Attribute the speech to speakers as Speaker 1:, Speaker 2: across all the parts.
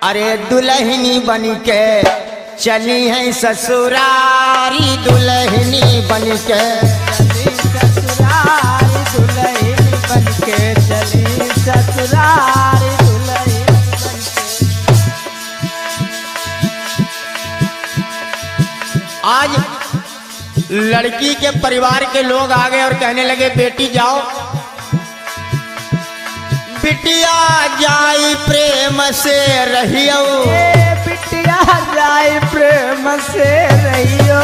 Speaker 1: अरे दुल्हनी बन के चली है ससुरारी, दुल्हनी बन के
Speaker 2: चली ससुरारी, दुल्हनी बन के चली ससुरारी, दुल्हनी बन के।
Speaker 1: आज लड़की के परिवार के लोग आ गए और कहने लगे बेटी जाओ, बिटिया जाई प्रेम से रहियो,
Speaker 2: बिटिया जाई प्रेम से रहियो,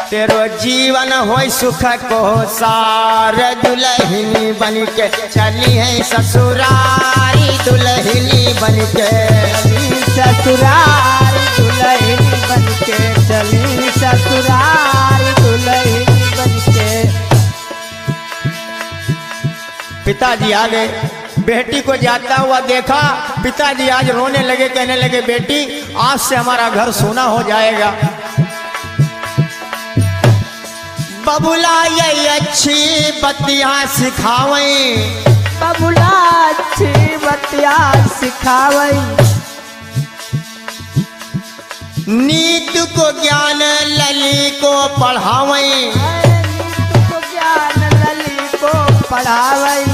Speaker 1: तेरो जीवन होय सुख को सार, दुल्हनी बन के चली है ससुरारी, दुल्हनी बन के
Speaker 2: चली ससुरारी, दुल्हनी बन के चली ससुरारी, दुल्हनी बन के।
Speaker 1: पिताजी आ गए, बेटी को जाता हुआ देखा, पिताजी आज रोने लगे, कहने लगे बेटी आज से हमारा घर सोना हो जाएगा, बबुला ये अच्छी बत्तियां सिखावई,
Speaker 2: बबुला अच्छी बतिया सिखावई,
Speaker 1: नीत को ज्ञान लली को पढ़ावई,
Speaker 2: को ज्ञान लली को पढ़ावई,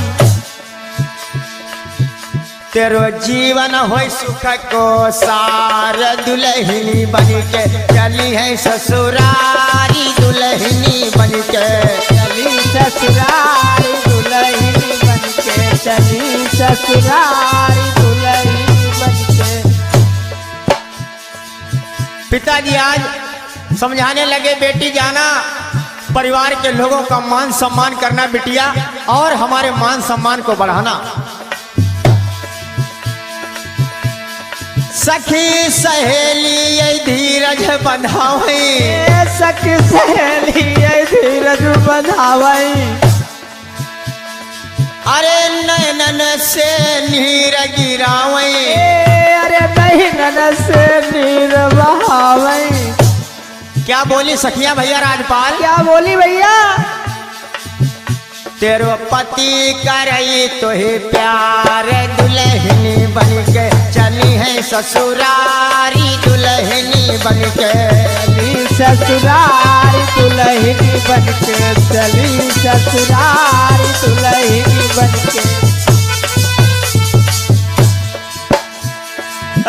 Speaker 1: तेरो जीवन होय सुख को सार, दुल्हनी बन के चली है ससुरारी, दुल्हनी बन के
Speaker 2: चली ससुरारी, दुल्हनी बन के चली ससुरारी, दुल्हनी बन के।
Speaker 1: पिताजी आज समझाने लगे बेटी जाना, परिवार के लोगों का मान सम्मान करना बिटिया, और हमारे मान सम्मान को बढ़ाना। सखी सहेली ये धीरज बंधावई,
Speaker 2: सखी सहेली ये धीरज बंधावई,
Speaker 1: अरे नैनन से नीर गिरावई,
Speaker 2: अरे नैनन से नीर बहावई।
Speaker 1: क्या बोली सखिया भैया राजपाल?
Speaker 2: क्या बोली भैया?
Speaker 1: तेरो पति करई तो ही प्यार, दुल्हनी बन के चली है ससुरारी, दुल्हनी बन के
Speaker 2: चली ससुरारी, दुल्हनी बन के चली ससुरारी, दुल्हनी बन के।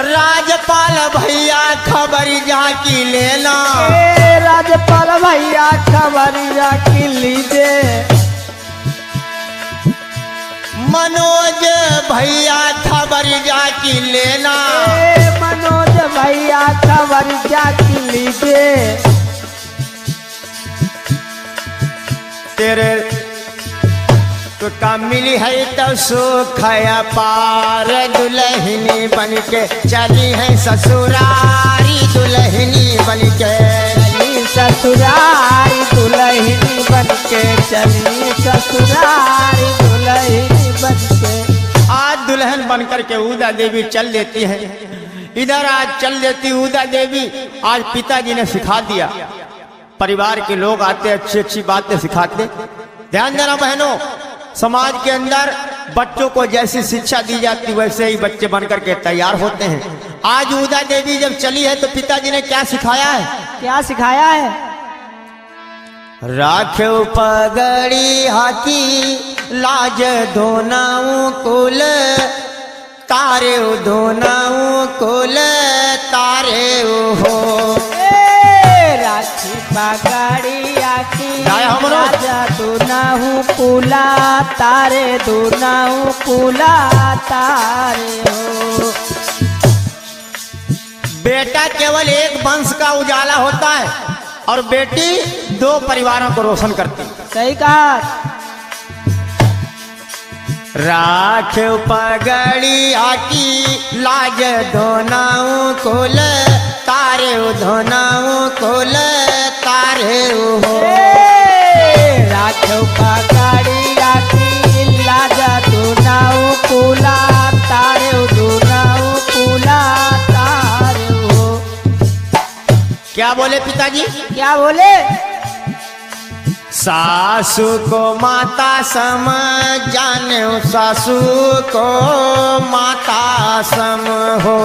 Speaker 1: राजपाल भैया खबर जाकी लेना,
Speaker 2: राजपाल भैया खबर जाकी लीजे,
Speaker 1: मनोज भैया खबर जाकी लेना,
Speaker 2: मनोज भैया खबर जाकी लीजे,
Speaker 1: तेरे तो का मिली है तो सुख पार, दुल्हनी बन के चली है ससुरारी, दुल्हनी बन के
Speaker 2: चली ससुरारी, दुल्हनी बन के चली ससुरारी, दुल्हनी बन के।
Speaker 1: आज दुल्हन बनकर के उदा देवी चल देती है, इधर आज चल देती उदा देवी। आज पिताजी ने सिखा दिया, परिवार के लोग आते अच्छी अच्छी बातें सिखाते। ध्यान देना बहनों, समाज के अंदर बच्चों को जैसी शिक्षा दी जाती वैसे ही बच्चे बनकर के तैयार होते हैं। आज उदा देवी जब चली है तो पिताजी ने क्या सिखाया है?
Speaker 2: क्या सिखाया है?
Speaker 1: राखे पगड़ी हाथी लाज धोनाऊ कुल, तारे धोनाऊ कुल तारे हो,
Speaker 2: राखी पगड़ी आखी
Speaker 1: हमरो
Speaker 2: राजा दुनाहू कुला, तारे दुनाहू कुला तारे हो।
Speaker 1: बेटा केवल एक वंश का उजाला होता है और बेटी दो परिवारों को रोशन करती।
Speaker 2: सही कहा।
Speaker 1: राख पगड़ी आकी लाज धोनाऊ कुल, तारे धोनाऊ कुल तारे हो,
Speaker 2: राख पगड़ी आकी लाज दुनाहू कुला, तारे दुनाहू कुला तारे हो।
Speaker 1: क्या बोले पिताजी?
Speaker 2: क्या बोले?
Speaker 1: सासू को माता सम जाने, सासू को माता सम हो।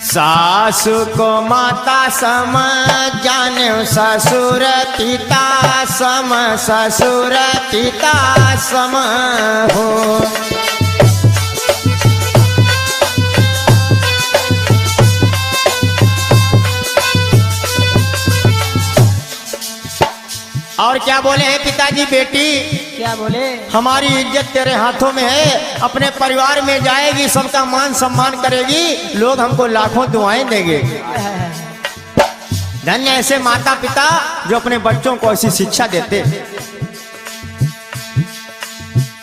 Speaker 1: सासू को माता सम जाने, ससुर पिता सम, ससुर पिता सम हो। और क्या बोले हैं पिताजी? बेटी
Speaker 2: क्या बोले?
Speaker 1: हमारी इज्जत तेरे हाथों में है, अपने परिवार में जाएगी, सबका मान सम्मान करेगी, लोग हमको लाखों दुआएं देंगे। धन्य ऐसे माता पिता जो अपने बच्चों को ऐसी शिक्षा देते।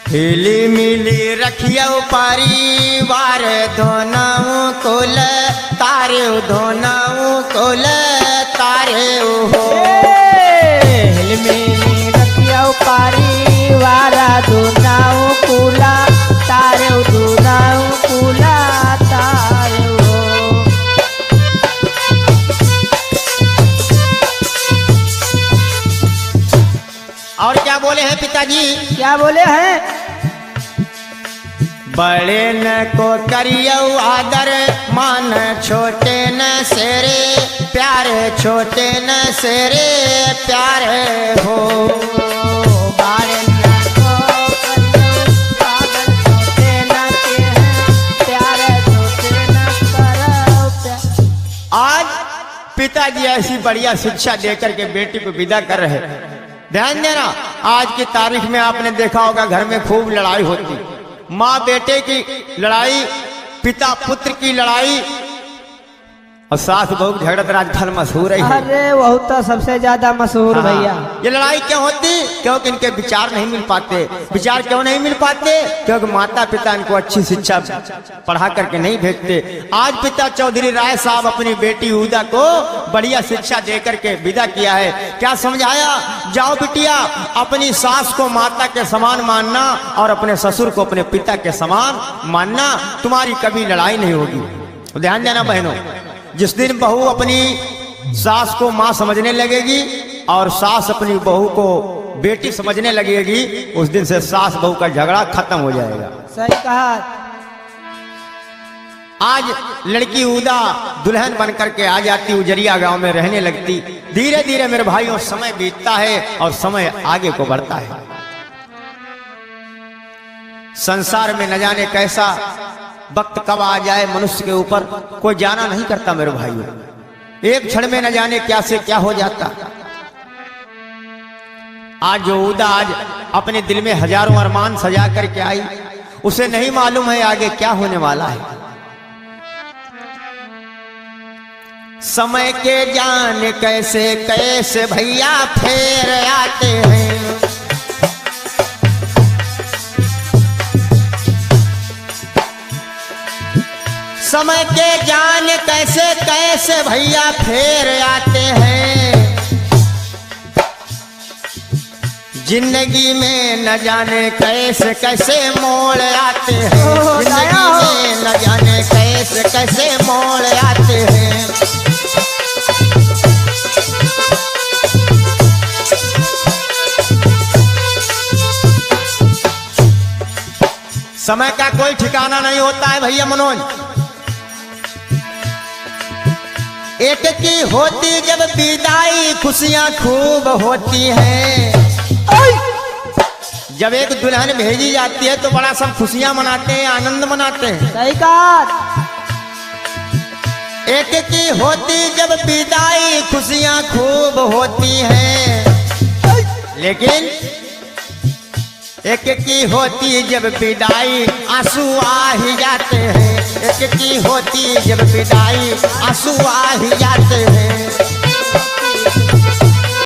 Speaker 1: हिली मिली रखियो परिवार, दोनों कुल तारे, दोनों कुल तारे हो।
Speaker 2: हिलमिली रखियो परिवार, दोनों कुला तारे, दोनों कुला तारे हो।
Speaker 1: और क्या बोले हैं पिताजी?
Speaker 2: क्या बोले हैं?
Speaker 1: बड़े न को करियो आदर मान, छोटे न सेरे प्यारे, छोटे न सेरे प्यारे हो।
Speaker 2: बड़े न को करियो आदर, छोटे न के प्यारे, छोटे न करो प्यार।
Speaker 1: आज पिताजी ऐसी बढ़िया शिक्षा देकर के बेटी को विदा कर रहे। ध्यान देना, आज की तारीख में आपने देखा होगा घर में खूब लड़ाई होती, माँ बेटे की लड़ाई, पिता पुत्र की लड़ाई, और सास बहू झगड़त राजस्थान मशहूर है।
Speaker 2: अरे वह तो सबसे ज्यादा मशहूर भैया।
Speaker 1: ये लड़ाई क्यों होती? क्योंकि इनके विचार नहीं मिल पाते। विचार क्यों नहीं मिल पाते? क्योंकि माता पिता इनको अच्छी शिक्षा पढ़ा करके नहीं भेजते। आज पिता चौधरी राय साहब अपनी बेटी उदा को बढ़िया शिक्षा दे करके विदा किया है। क्या समझाया? जाओ बिटिया, अपनी सास को माता के समान मानना और अपने ससुर को अपने पिता के समान मानना, तुम्हारी कभी लड़ाई नहीं होगी। ध्यान देना बहनों, जिस दिन बहू अपनी सास को माँ समझने लगेगी और सास अपनी बहू को बेटी समझने लगेगी, उस दिन से सास बहू का झगड़ा खत्म हो जाएगा।
Speaker 2: सही कहा।
Speaker 1: आज लड़की उदा दुल्हन बनकर के आ जाती, उजरिया गांव में रहने लगती। धीरे धीरे मेरे भाइयों समय बीतता है और समय आगे को बढ़ता है। संसार में न जाने कैसा वक्त कब आ जाए मनुष्य के ऊपर, कोई जाना नहीं करता मेरे भाइयों। एक क्षण में न जाने क्या से क्या हो जाता। आज जो उदा आज अपने दिल में हजारों अरमान सजा करके आई, उसे नहीं मालूम है आगे क्या होने वाला है। समय के जान कैसे कैसे भैया फेर आते हैं। समय के जान कैसे कैसे भैया फेर आते हैं। जिंदगी में न जाने कैसे कैसे मोड़ आते हैं। जिंदगी में न जाने कैसे कैसे मोड़ आते हैं। समय का कोई ठिकाना नहीं होता है भैया मनोज। एक की होती जब विदाई, खुशियां खूब होती हैं। जब एक दुल्हन भेजी जाती है तो बड़ा सब खुशियां मनाते हैं, आनंद मनाते हैं।
Speaker 2: सही कहा।
Speaker 1: एक की होती जब विदाई, खुशियां खूब होती हैं। लेकिन एक की होती जब विदाई, आंसू आ ही जाते हैं। एक की होती जब विदाई, आंसू आ ही जाते हैं।